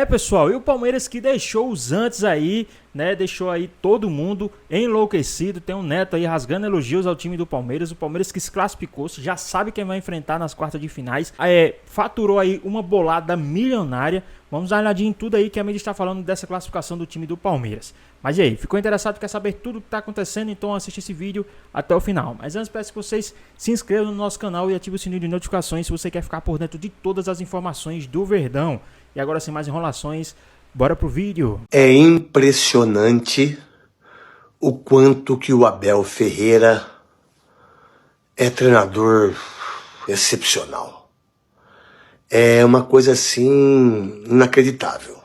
Pessoal, e o Palmeiras que deixou os antes aí, né? Deixou aí todo mundo enlouquecido. Tem um Neto aí rasgando elogios ao time do Palmeiras. O Palmeiras que se classificou, já sabe quem vai enfrentar nas quartas de finais. Faturou aí uma bolada milionária. Vamos dar uma olhadinha em tudo aí que a mídia está falando dessa classificação do time do Palmeiras. Mas e aí, ficou interessado, quer saber tudo o que está acontecendo? Então assiste esse vídeo até o final. Mas antes, peço que vocês se inscrevam no nosso canal e ativem o sininho de notificações se você quer ficar por dentro de todas as informações do Verdão. E agora, sem mais enrolações, bora pro vídeo. É impressionante o quanto que o Abel Ferreira é treinador excepcional. É uma coisa assim inacreditável.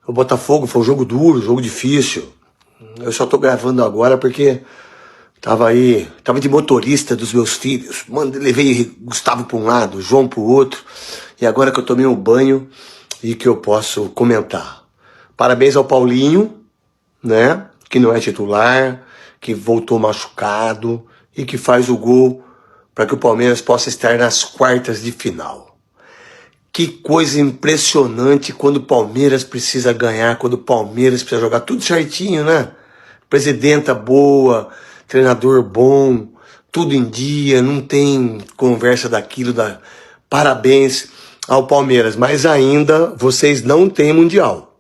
O Botafogo foi um jogo duro, jogo difícil. Eu só tô gravando agora porque tava de motorista dos meus filhos. Levei Gustavo para um lado, João para o outro. E agora que eu tomei um banho e que eu posso comentar. Parabéns ao Paulinho, né? Que não é titular, que voltou machucado e que faz o gol para que o Palmeiras possa estar nas quartas de final. Que coisa impressionante quando o Palmeiras precisa ganhar, quando o Palmeiras precisa jogar tudo certinho, né? Presidenta boa, treinador bom, tudo em dia, não tem conversa daquilo. Parabéns ao Palmeiras, mas ainda vocês não têm Mundial,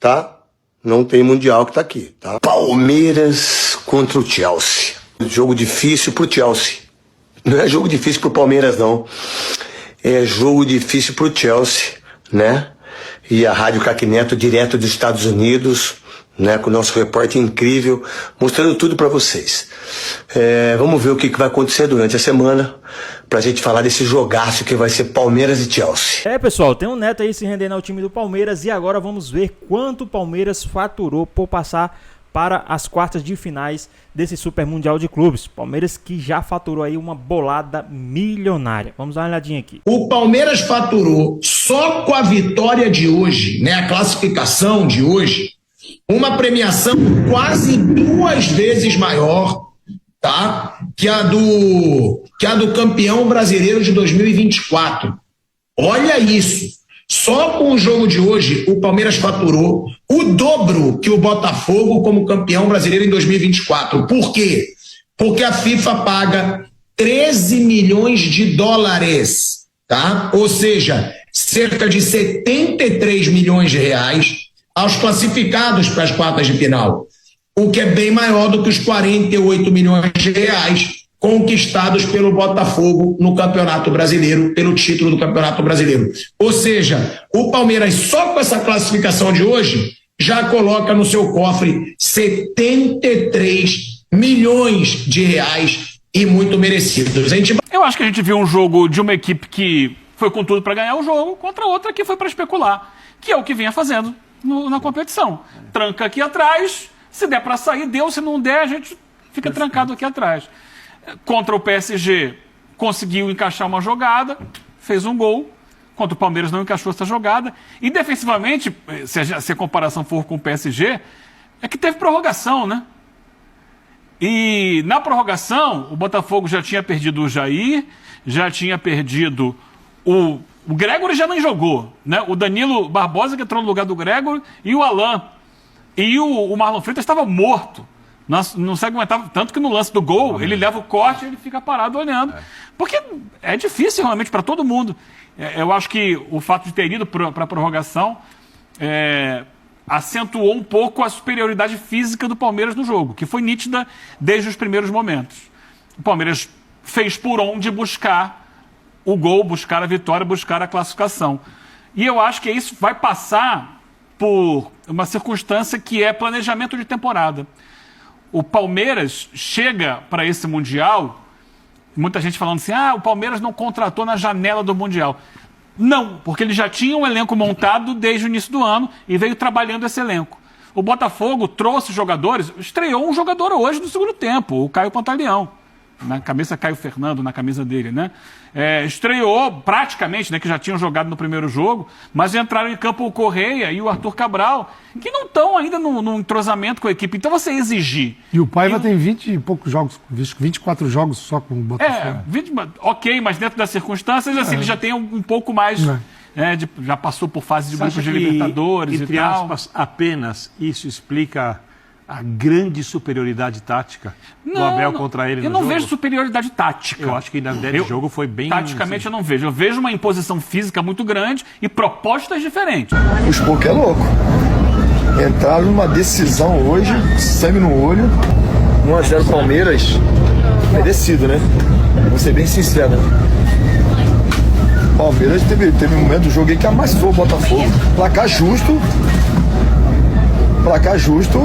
tá? Não tem Mundial que tá aqui, tá? Palmeiras contra o Chelsea. Jogo difícil pro Chelsea. Não é jogo difícil pro Palmeiras, não. É jogo difícil pro Chelsea, né? E a Rádio Craque Neto, direto dos Estados Unidos, né, com o nosso repórter incrível, mostrando tudo para vocês. Vamos ver o que vai acontecer durante a semana, pra gente falar desse jogaço que vai ser Palmeiras e Chelsea. Pessoal, tem um Neto aí se rendendo ao time do Palmeiras e agora vamos ver quanto o Palmeiras faturou por passar para as quartas de finais desse Super Mundial de Clubes. Palmeiras que já faturou aí uma bolada milionária. Vamos dar uma olhadinha aqui. O Palmeiras faturou só com a vitória de hoje, né, a classificação de hoje, uma premiação quase 2 vezes maior, tá? Que a do campeão brasileiro de 2024. Olha isso. Só com o jogo de hoje, o Palmeiras faturou o dobro que o Botafogo como campeão brasileiro em 2024. Por quê? Porque a FIFA paga 13 milhões de dólares, tá? Ou seja, cerca de 73 milhões de reais aos classificados para as quartas de final, o que é bem maior do que os 48 milhões de reais conquistados pelo Botafogo no Campeonato Brasileiro, pelo título do Campeonato Brasileiro. Ou seja, o Palmeiras só com essa classificação de hoje já coloca no seu cofre 73 milhões de reais e muito merecidos. Eu acho que a gente viu um jogo de uma equipe que foi com tudo para ganhar o jogo contra outra que foi para especular, que é o que vinha fazendo na competição. Tranca aqui atrás, se der para sair, deu, se não der, a gente fica trancado aqui atrás. Contra o PSG, conseguiu encaixar uma jogada, fez um gol. Contra o Palmeiras não encaixou essa jogada. E defensivamente, se a comparação for com o PSG, é que teve prorrogação, né? E na prorrogação, o Botafogo já tinha perdido o Jair, já tinha perdido o Gregory, já nem jogou, né? O Danilo Barbosa, que entrou no lugar do Gregory, e o Alan. E o Marlon Freitas estava morto. Não se aguentava, tanto que no lance do gol, ele leva o corte e ele fica parado olhando. Porque é difícil realmente para todo mundo. Eu acho que o fato de ter ido para a prorrogação acentuou um pouco a superioridade física do Palmeiras no jogo, que foi nítida desde os primeiros momentos. O Palmeiras fez por onde buscar o gol, buscar a vitória, buscar a classificação. E eu acho que isso vai passar por uma circunstância que é planejamento de temporada. O Palmeiras chega para esse Mundial, muita gente falando assim, o Palmeiras não contratou na janela do Mundial. Não, porque ele já tinha um elenco montado desde o início do ano e veio trabalhando esse elenco. O Botafogo trouxe jogadores, estreou um jogador hoje no segundo tempo, o Caio Pantaleão. Na camisa Caio Fernando, na camisa dele, né? Estreou praticamente, né, que já tinham jogado no primeiro jogo, mas entraram em campo o Correia e o Arthur Cabral, que não estão ainda no entrosamento com a equipe. Então você exigir... E o Paiva tem 20 e poucos jogos, 24 jogos só com o Botafogo. 20, ok, mas dentro das circunstâncias, assim, ele já tem um pouco mais já passou por fase de grupos de que, Libertadores entre e tal. aspas, apenas isso explica a grande superioridade tática do Abel contra ele no jogo? Eu não vejo superioridade tática. Eu acho que na ideia de jogo foi bem... Taticamente eu não vejo. Eu vejo uma imposição física muito grande e propostas diferentes. O Spock é louco. Entraram numa decisão hoje, sangue no olho. 1-0 Palmeiras. Merecido, né? Vou ser bem sincero. Palmeiras teve um momento do jogo aí que amassou o Botafogo. Placar justo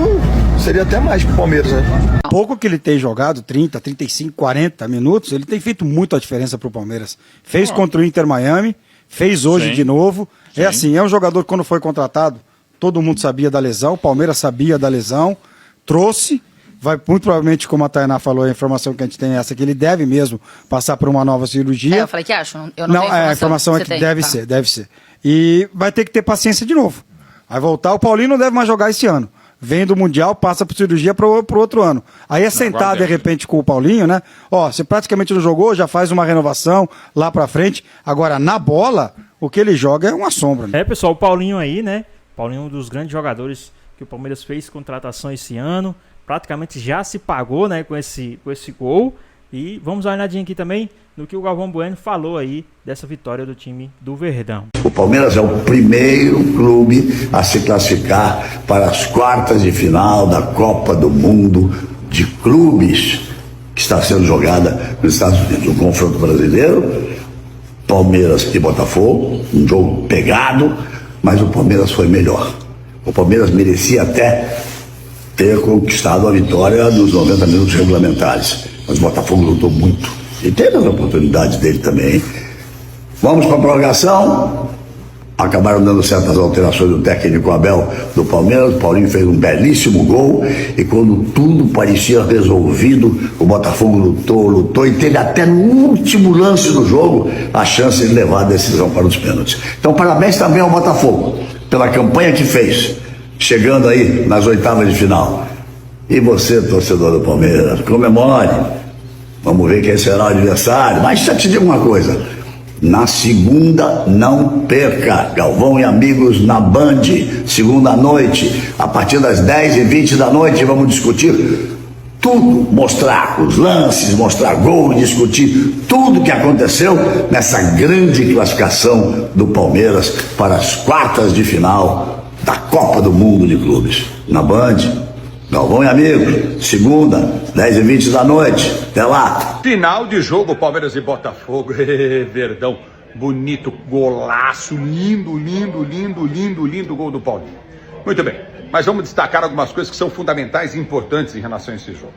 seria até mais pro Palmeiras, né? Pouco que ele tem jogado, 30, 35, 40 minutos, ele tem feito muito a diferença pro Palmeiras. Fez contra o Inter Miami, fez hoje de novo. É assim, é um jogador que quando foi contratado, todo mundo sabia da lesão, o Palmeiras sabia da lesão, trouxe, vai muito provavelmente, como a Tainá falou, a informação que a gente tem é essa, que ele deve mesmo passar por uma nova cirurgia. Eu falei que acho, eu não tenho a informação é que deve ser. E vai ter que ter paciência de novo. Vai voltar, o Paulinho não deve mais jogar esse ano. Vem do Mundial, passa por cirurgia pro outro ano. Aí é sentar, de repente, com o Paulinho, né? Ó, você praticamente não jogou, já faz uma renovação lá pra frente. Agora, na bola, o que ele joga é uma sombra. Né? Pessoal, o Paulinho aí, né? Paulinho é um dos grandes jogadores que o Palmeiras fez contratação esse ano. Praticamente já se pagou, né, com esse gol. E vamos dar uma olhadinha aqui também no que o Galvão Bueno falou aí dessa vitória do time do Verdão. O Palmeiras é o primeiro clube a se classificar para as quartas de final da Copa do Mundo de Clubes, que está sendo jogada nos Estados Unidos. O confronto brasileiro, Palmeiras e Botafogo, um jogo pegado, mas o Palmeiras foi melhor. O Palmeiras merecia até ter conquistado a vitória nos 90 minutos regulamentares. Mas o Botafogo lutou muito. E teve as oportunidades dele também. Vamos para a prorrogação. Acabaram dando certas alterações do técnico Abel do Palmeiras. O Paulinho fez um belíssimo gol. E quando tudo parecia resolvido, o Botafogo lutou e teve até no último lance do jogo a chance de levar a decisão para os pênaltis. Então parabéns também ao Botafogo pela campanha que fez, chegando aí nas oitavas de final. E você, torcedor do Palmeiras, comemore. Vamos ver quem será o adversário. Mas já te digo uma coisa. Na segunda, não perca. Galvão e Amigos na Band. Segunda noite, a partir das 10h20 da noite, vamos discutir tudo. Mostrar os lances, mostrar gol, discutir tudo que aconteceu nessa grande classificação do Palmeiras para as quartas de final da Copa do Mundo de Clubes. Na Band. Galvão e Amigos, segunda, 10h20 da noite. Até lá. Final de jogo, Palmeiras e Botafogo. Verdão, bonito, golaço, lindo gol do Paulinho. Muito bem, mas vamos destacar algumas coisas que são fundamentais e importantes em relação a esse jogo.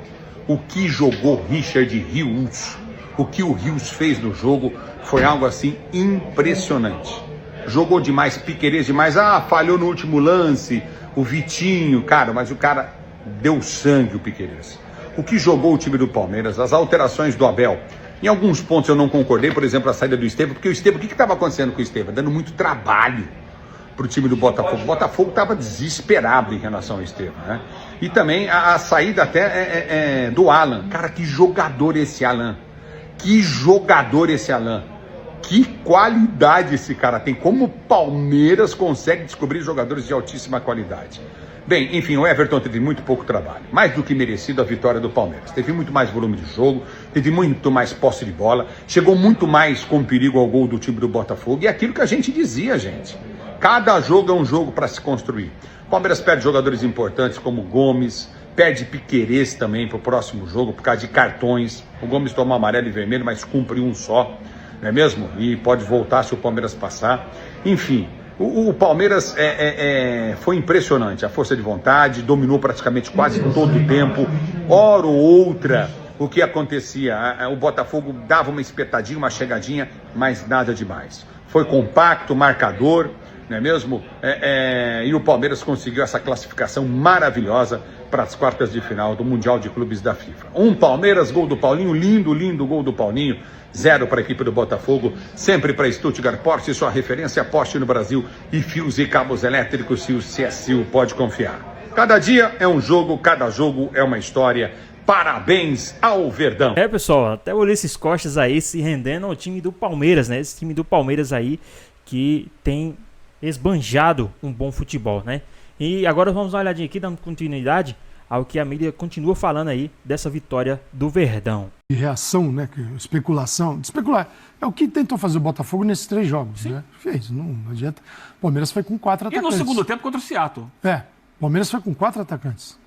O que jogou Richard Rios, o que o Rios fez no jogo foi algo assim impressionante. Jogou demais, Piquerez demais, falhou no último lance, o Vitinho, cara, mas o cara deu sangue, o Piquerez. O que jogou o time do Palmeiras, as alterações do Abel. Em alguns pontos eu não concordei, por exemplo, a saída do Estevão, porque o Estevão, o que estava acontecendo com o Estevão? Dando muito trabalho para o time do Botafogo. O Botafogo estava desesperado em relação ao Estevão, né? E também a saída até do Alan. Cara, que jogador esse Alan. Que jogador esse Alan. Que qualidade esse cara tem. Como o Palmeiras consegue descobrir jogadores de altíssima qualidade. Bem, enfim, o Everton teve muito pouco trabalho. Mais do que merecido a vitória do Palmeiras. Teve muito mais volume de jogo, teve muito mais posse de bola, chegou muito mais com perigo ao gol do time do Botafogo. E é aquilo que a gente dizia, gente. Cada jogo é um jogo para se construir. O Palmeiras perde jogadores importantes como Gomes, perde Piquerez também para o próximo jogo por causa de cartões. O Gomes tomou amarelo e vermelho, mas cumpre um só, não é mesmo? E pode voltar se o Palmeiras passar. Enfim... O Palmeiras foi impressionante, a força de vontade, dominou praticamente quase todo o tempo, hora ou outra, o que acontecia, o Botafogo dava uma espetadinha, uma chegadinha, mas nada demais. Foi compacto, marcador, não é mesmo? E o Palmeiras conseguiu essa classificação maravilhosa para as quartas de final do Mundial de Clubes da FIFA. Palmeiras, gol do Paulinho, lindo gol do Paulinho. 0 para a equipe do Botafogo, sempre para Stuttgart Porsche, sua referência Porsche no Brasil, e fios e cabos elétricos, se o CSU pode confiar. Cada dia é um jogo, cada jogo é uma história. Parabéns ao Verdão. Pessoal, até o Ulisses Costas aí se rendendo ao time do Palmeiras, né? Esse time do Palmeiras aí que tem esbanjado um bom futebol, né? E agora vamos dar uma olhadinha aqui, dando continuidade ao que a mídia continua falando aí dessa vitória do Verdão. E reação, né? Especulação. Especular é o que tentou fazer o Botafogo nesses 3 jogos, né? Fez, não adianta. O Palmeiras foi com 4 E atacantes. no segundo tempo contra o Seattle. O Palmeiras foi com 4 atacantes.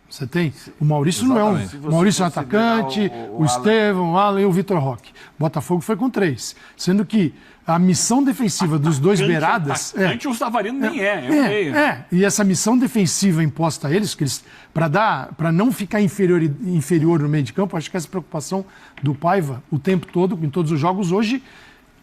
Você tem. O Maurício não é um. O Maurício é um atacante, o Estevão, o Alan e o Vitor Roque. Botafogo foi com 3. Sendo que a missão defensiva dos dois beiradas. O Savarino nem meio. E essa missão defensiva imposta a eles, para não ficar inferior no meio de campo, acho que essa preocupação do Paiva o tempo todo, em todos os jogos, hoje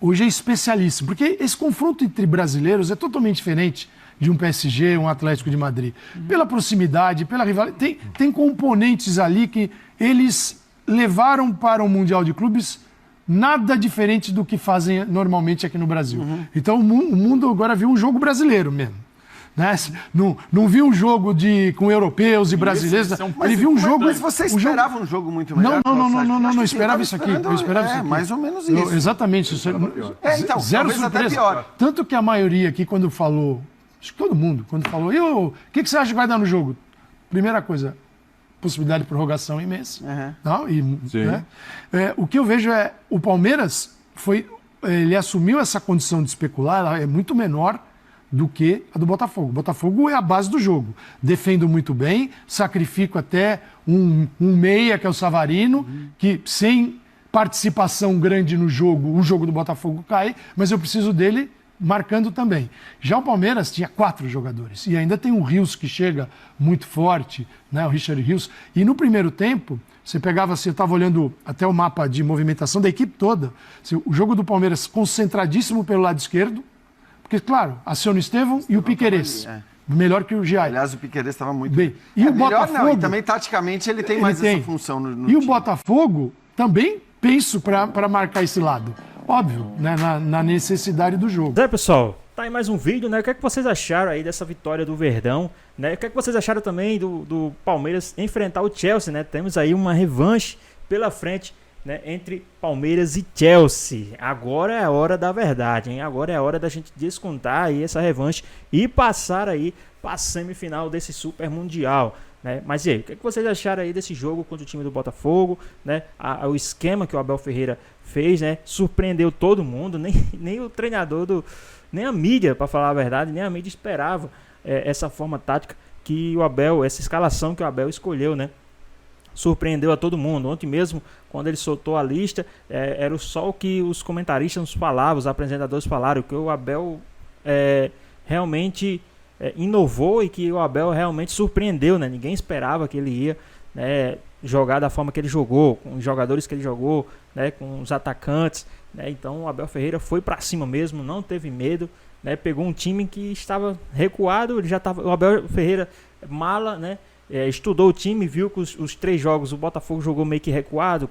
é especialíssimo. Porque esse confronto entre brasileiros é totalmente diferente de um PSG, um Atlético de Madrid. Pela proximidade, pela rivalidade. Tem componentes ali que eles levaram para o Mundial de Clubes nada diferente do que fazem normalmente aqui no Brasil. Então o mundo agora viu um jogo brasileiro mesmo. Né? Não viu um jogo com europeus e brasileiros. Ele viu um jogo. Mas você esperava um jogo muito melhor? Não esperava isso aqui. Eu esperava isso aqui. Mais ou menos isso. Exatamente. Então, zero surpresa. Pior. Tanto que a maioria aqui, quando falou, acho que todo mundo, quando falou, o que você acha que vai dar no jogo? Primeira coisa, possibilidade de prorrogação imensa. Né? O que eu vejo é o Palmeiras ele assumiu essa condição de especular, ela é muito menor do que a do Botafogo. O Botafogo é a base do jogo. Defendo muito bem, sacrifico até um meia, que é o Savarino, que sem participação grande no jogo, o jogo do Botafogo cai, mas eu preciso dele marcando também. Já o Palmeiras tinha 4 jogadores. E ainda tem o Rios que chega muito forte, né? O Richard Rios. E no primeiro tempo, você estava olhando até o mapa de movimentação da equipe toda. O jogo do Palmeiras concentradíssimo pelo lado esquerdo, porque, claro, aciona o Estevão e o Piquerez. Melhor que o Giai. Aliás, o Piquerez estava muito bem. E o Botafogo, e também, taticamente, ele tem mais essa função no E time. o Botafogo também penso para marcar esse lado. Óbvio, né, na necessidade do jogo. Pessoal, tá aí mais um vídeo, né? O que é que vocês acharam aí dessa vitória do Verdão, né? O que é que vocês acharam também do Palmeiras enfrentar o Chelsea, né? Temos aí uma revanche pela frente, né, entre Palmeiras e Chelsea. Agora é a hora da verdade, hein? Agora é a hora da gente descontar aí essa revanche e passar aí para a semifinal desse Super Mundial, né? Mas e aí, o que vocês acharam aí desse jogo contra o time do Botafogo, né? O esquema que o Abel Ferreira fez, né? Surpreendeu todo mundo, nem o treinador nem a mídia, para falar a verdade, nem a mídia esperava essa forma tática que o Abel, essa escalação que o Abel escolheu, né? Surpreendeu a todo mundo. Ontem mesmo, quando ele soltou a lista, era só o que os comentaristas nos falavam, os apresentadores falaram, que o Abel realmente inovou e que o Abel realmente surpreendeu, né? Ninguém esperava que ele ia, né, jogar da forma que ele jogou, com os jogadores que ele jogou, né, com os atacantes, né? Então o Abel Ferreira foi para cima mesmo, não teve medo, né? Pegou um time que estava recuado, o Abel Ferreira mala, né? Estudou o time, viu que os 3 jogos o Botafogo jogou meio que recuado,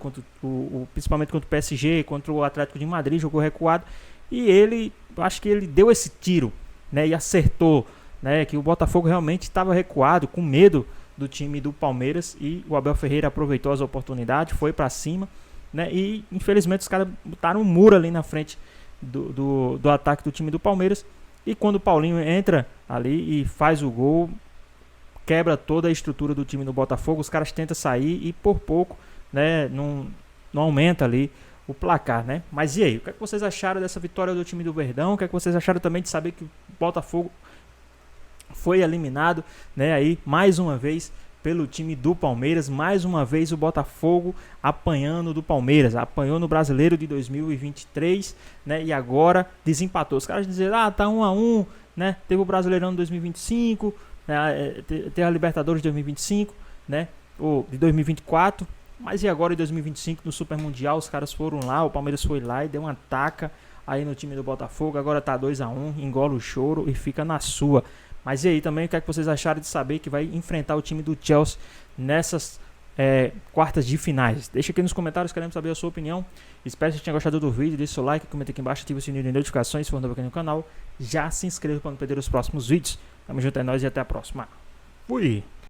principalmente contra o PSG, contra o Atlético de Madrid jogou recuado, e acho que ele deu esse tiro, né, e acertou, né, que o Botafogo realmente estava recuado, com medo do time do Palmeiras, e o Abel Ferreira aproveitou as oportunidades, foi para cima, né, e infelizmente os caras botaram um muro ali na frente do ataque do time do Palmeiras, e quando o Paulinho entra ali e faz o gol, quebra toda a estrutura do time do Botafogo, os caras tentam sair e por pouco, né, não aumenta ali o placar, né? Mas e aí, o que é que vocês acharam dessa vitória do time do Verdão? O que é que vocês acharam também de saber que o Botafogo foi eliminado, né, aí mais uma vez pelo time do Palmeiras, mais uma vez o Botafogo apanhando do Palmeiras, apanhou no Brasileiro de 2023, né, e agora desempatou. Os caras dizem, tá 1-1, né, teve o Brasileirão de 2025, ter a Libertadores de 2025, né, ou de 2024, mas e agora em 2025 no Super Mundial os caras foram lá, o Palmeiras foi lá e deu uma taca aí no time do Botafogo, agora tá 2-1, engola o choro e fica na sua. Mas e aí também, o que é que vocês acharam de saber que vai enfrentar o time do Chelsea nessas quartas de finais? Deixa aqui nos comentários, queremos saber a sua opinião. Espero que você tenha gostado do vídeo, deixe seu like, comenta aqui embaixo, ative o sininho de notificações se for novo aqui no canal. Já se inscreva para não perder os próximos vídeos. Tamo junto, é nóis e até a próxima. Fui!